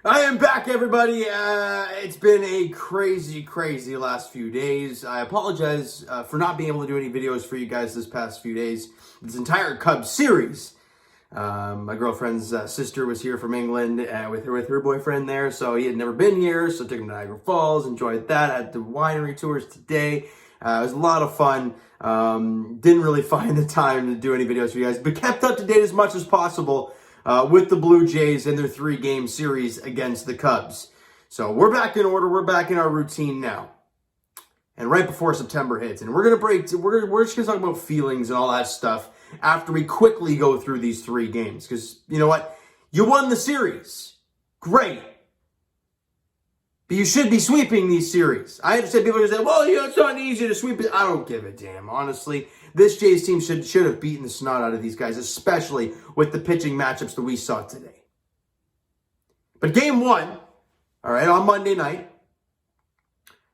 I am back, everybody. It's been a crazy last few days. I apologize for not being able to do any videos for you guys this past few days. This entire Cubs series. My girlfriend's sister was here from England with her boyfriend there, so he had never been here, so took him to Niagara Falls, enjoyed that. I had the winery tours today. It was a lot of fun. Didn't really find the time to do any videos for you guys, but kept up to date as much as possible with the Blue Jays in their 3-game series against the Cubs. So we're back in order. We're back in our routine now. And right before September hits, and we're just gonna talk about feelings and all that stuff after we quickly go through these 3 games. Because you know what? You won the series. Great. But you should be sweeping these series. I understand people are saying, well, it's not easy to sweep it. I don't give a damn, honestly. This Jays team should have beaten the snot out of these guys, especially with the pitching matchups that we saw today. But game 1, all right, on Monday night,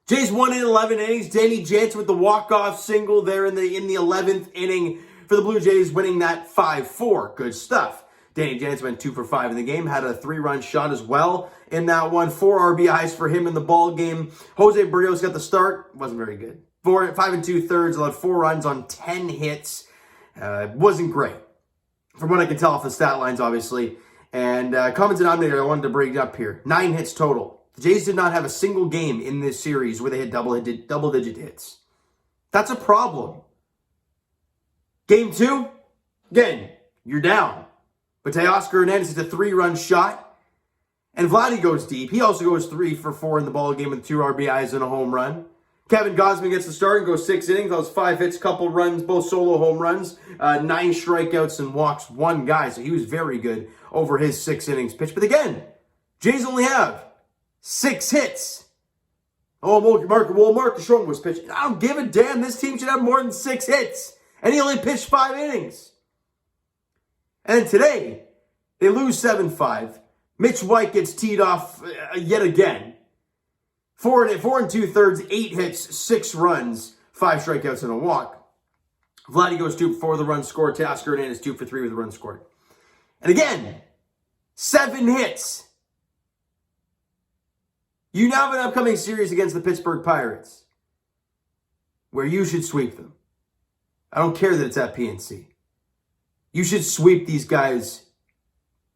Jays won in 11 innings. Danny Jansen with the walk-off single there in the 11th inning for the Blue Jays, winning that 5-4. Good stuff. Danny Jansen went 2 for 5 in the game, had a 3-run shot as well in that one. 4 RBIs for him in the ball game. Jose Barrios got the start. Wasn't very good. 5 2/3, allowed 4 runs on 10 hits. Wasn't great, from what I can tell off the stat lines, obviously. And common denominator I wanted to bring up here: 9 hits total. The Jays did not have a single game in this series where they had double-digit hits. That's a problem. Game 2, again, you're down. But Teoscar Hernandez hits a 3-run shot. And Vladdy goes deep. He also goes 3 for 4 in the ball game with 2 RBIs and a home run. Kevin Gausman gets the start and goes 6 innings. That was 5 hits, couple runs, both solo home runs, 9 strikeouts and walks 1 guy. So he was very good over his 6 innings pitch. But again, Jays only have 6 hits. Marcus Stroman was pitching. I don't give a damn. This team should have more than 6 hits. And he only pitched 5 innings. And today, they lose 7-5. Mitch White gets teed off yet again. 4 2/3, 8 hits, 6 runs, 5 strikeouts and a walk. Vladdy goes 2 for 4 with a run scored. Teoscar Hernandez 2 for 3 with a run scored. And again, 7 hits. You now have an upcoming series against the Pittsburgh Pirates, where you should sweep them. I don't care that it's at PNC. You should sweep these guys.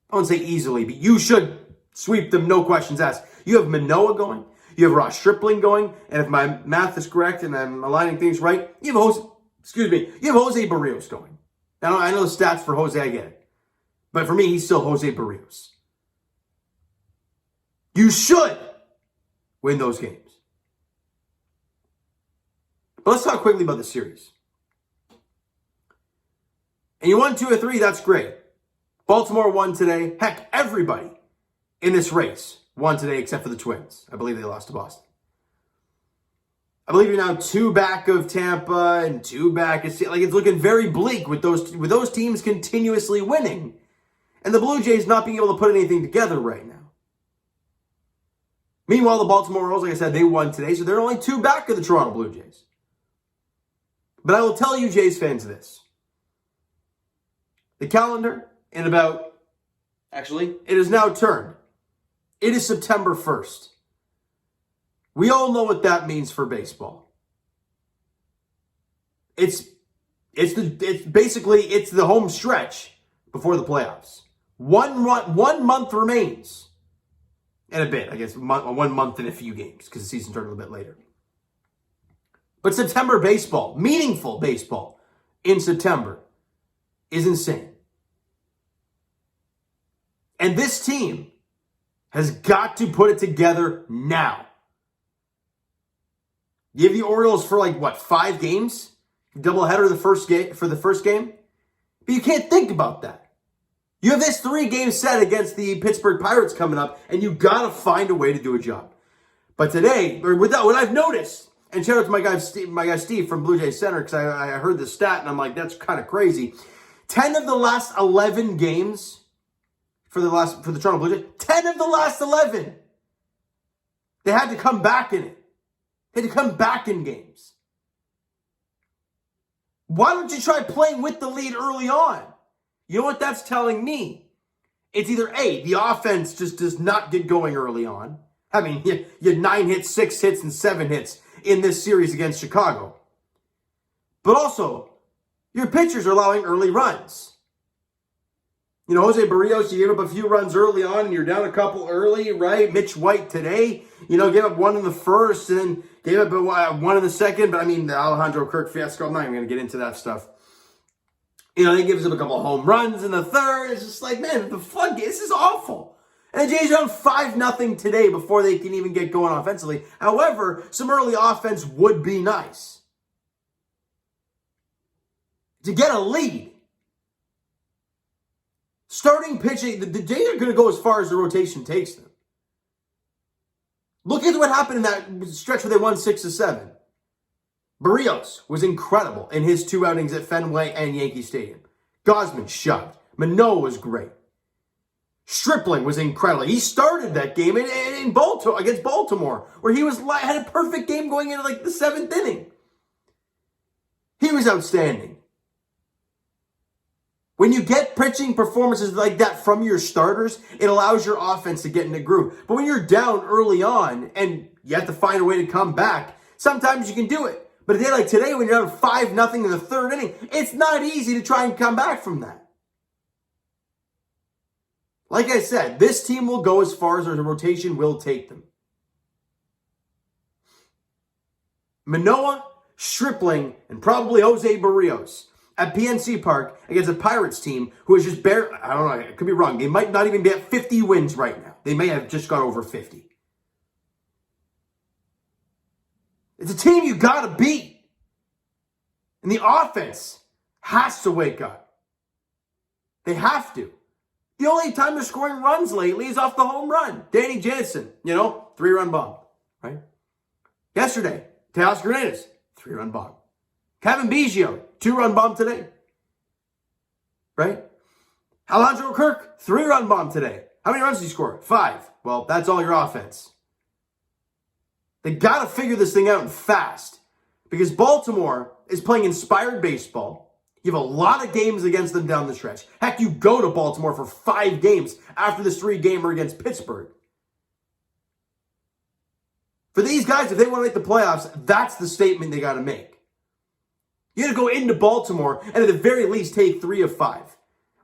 I won't say easily, but you should sweep them, no questions asked. You have Manoah going. You have Ross Stripling going. And if my math is correct and I'm aligning things right, you have Jose Barrios going. Now, I know the stats for Jose, I get it. But for me, he's still Jose Barrios. You should win those games. But let's talk quickly about the series. And you won 2 or 3, that's great. Baltimore won today. Heck, everybody in this race won today except for the Twins. I believe they lost to Boston. I believe you're now 2 back of Tampa and 2 back. It's looking very bleak with those teams continuously winning. And the Blue Jays not being able to put anything together right now. Meanwhile, the Baltimore Orioles, like I said, they won today, so they're only 2 back of the Toronto Blue Jays. But I will tell you, Jays fans, this. The calendar it is now turned. It is September 1st. We all know what that means for baseball. It's the home stretch before the playoffs. 1 month remains. And a bit, I guess, 1 month and a few games, because the season started a little bit later. But September baseball, meaningful baseball in September, is insane. And this team has got to put it together now. You have the Orioles for 5 games? Doubleheader for the first game? But you can't think about that. You have this 3-game set against the Pittsburgh Pirates coming up, and you got to find a way to do a job. But today, what I've noticed, and shout out to my guy Steve from Blue Jays Center, because I heard the stat, and I'm like, that's kind of crazy. 10 of the last 11 games for the Toronto Blue Jays, 10 of the last 11, they had to come back in it. They had to come back in games. Why don't you try playing with the lead early on? You know what that's telling me? It's either A, the offense just does not get going early on. I mean, you had 9 hits, 6 hits, and 7 hits in this series against Chicago. But also, your pitchers are allowing early runs. You know, Jose Barrios, you gave up a few runs early on, and you're down a couple early, right? Mitch White today, you know, gave up 1 in the first, and then gave up 1 in the second. But, I mean, the Alejandro Kirk fiasco, I'm not even going to get into that stuff. You know, they gives up a couple of home runs in the third. It's just like, man, the floodgates, this is awful. And the Jays are down 5-0 today before they can even get going offensively. However, some early offense would be nice. To get a lead. Starting pitching, the Jays are going to go as far as the rotation takes them. Look at what happened in that stretch where they won 6-7. Barrios was incredible in his 2 outings at Fenway and Yankee Stadium. Gausman shoved. Manoah was great. Stripling was incredible. He started that game in Baltimore against Baltimore, where he had a perfect game going into like the 7th inning. He was outstanding. When you get pitching performances like that from your starters, it allows your offense to get in the groove. But when you're down early on and you have to find a way to come back, sometimes you can do it. But a day like today, when you're down 5-0 in the 3rd inning, it's not easy to try and come back from that. Like I said, this team will go as far as the rotation will take them. Manoah, Stripling, and probably Jose Barrios at PNC Park against a Pirates team who is just bare. I don't know, I could be wrong. They might not even be at 50 wins right now. They may have just got over 50. It's a team you got to beat. And the offense has to wake up. They have to. The only time they're scoring runs lately is off the home run. Danny Jansen, 3-run bomb, right? Yesterday, Teoscar Hernandez, 3-run bomb. Kevin Biggio, 2-run bomb today. Right? Alejandro Kirk, 3-run bomb today. How many runs did he score? 5. Well, that's all your offense. They got to figure this thing out fast. Because Baltimore is playing inspired baseball. You have a lot of games against them down the stretch. Heck, you go to Baltimore for 5 games after this 3-gamer against Pittsburgh. For these guys, if they want to make the playoffs, that's the statement they got to make. You got to go into Baltimore and at the very least take 3 of 5.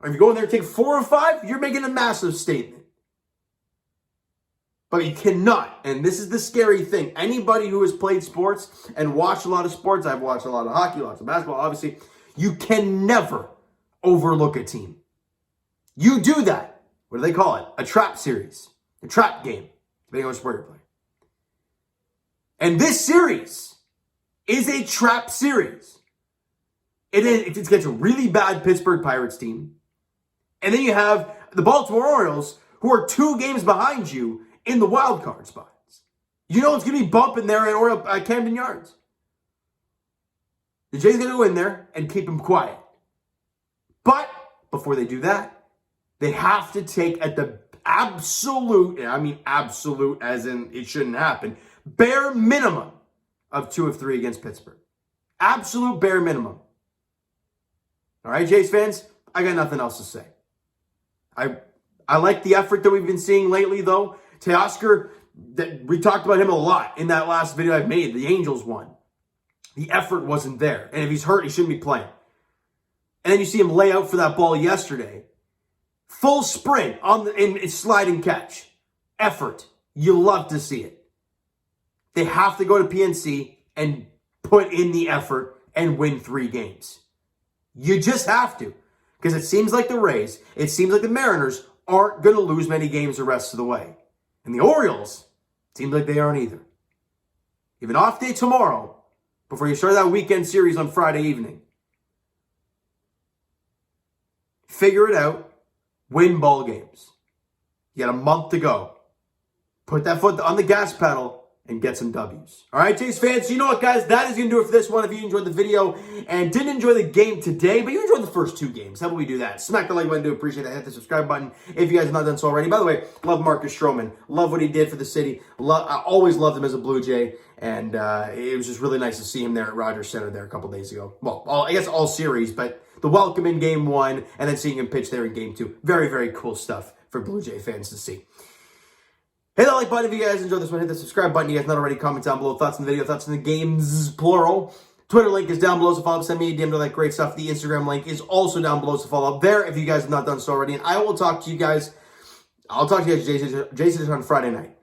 Or if you go in there and take 4 of 5, you're making a massive statement. But you cannot, and this is the scary thing, anybody who has played sports and watched a lot of sports, I've watched a lot of hockey, lots of basketball, obviously, you can never overlook a team. You do that. What do they call it? A trap series. A trap game, depending on what sport you're playing. And this series is a trap series. It gets a really bad Pittsburgh Pirates team. And then you have the Baltimore Orioles, who are 2 games behind you in the wild card spots. You know it's going to be bumping there at Camden Yards. The Jays going to go in there and keep them quiet. But before they do that, they have to take at the absolute, and I mean absolute as in it shouldn't happen, bare minimum of 2 of 3 against Pittsburgh. Absolute bare minimum. All right, Jays fans, I got nothing else to say. I like the effort that we've been seeing lately, though. Teoscar, we talked about him a lot in that last video I've made, the Angels one. The effort wasn't there. And if he's hurt, he shouldn't be playing. And then you see him lay out for that ball yesterday. Full sprint in slide and catch. Effort. You love to see it. They have to go to PNC and put in the effort and win 3 games. You just have to. Because it seems like the Rays, it seems like the Mariners aren't going to lose many games the rest of the way. And the Orioles, it seems like they aren't either. You have an off day tomorrow before you start that weekend series on Friday evening. Figure it out. Win ball games. You got a month to go. Put that foot on the gas pedal and get some W's. All right, Jays fans, you know what, guys? That is going to do it for this one. If you enjoyed the video and didn't enjoy the game today, but you enjoyed the first 2 games, how about we do that? Smack the like button. Do appreciate that. Hit the subscribe button if you guys have not done so already. By the way, love Marcus Stroman. Love what he did for the city. I always loved him as a Blue Jay, and it was just really nice to see him there at Rogers Center there a couple days ago. Well, I guess all series, but the welcome in Game 1 and then seeing him pitch there in Game 2. Very, very cool stuff for Blue Jay fans to see. Hit that like button if you guys enjoyed this one. Hit the subscribe button if you guys not already. Comment down below thoughts on the video, thoughts on the games, plural. Twitter link is down below, so follow up, send me a DM to that great stuff. The Instagram link is also down below, so follow up there if you guys have not done so already. And I will talk to you guys, Jason on Friday night.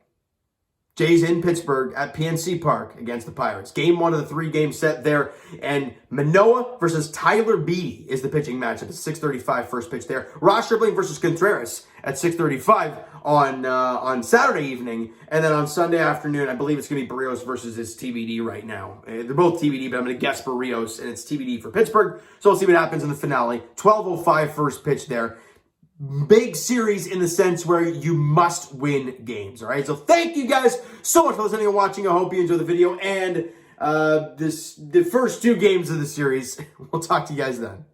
Jay's in Pittsburgh at PNC Park against the Pirates. Game 1 of the 3-game set there. And Manoah versus Tyler Beede is the pitching matchup. It's 6:35 first pitch there. Ross Stripling versus Contreras at 6:35 on Saturday evening. And then on Sunday afternoon, I believe it's going to be Barrios versus it's TBD right now. They're both TBD, but I'm going to guess Barrios, and it's TBD for Pittsburgh. So we'll see what happens in the finale. 12:05 first pitch there. Big series in the sense where you must win games, all right? So thank you guys so much for listening and watching. I hope you enjoyed the video and the first 2 games of the series. We'll talk to you guys then.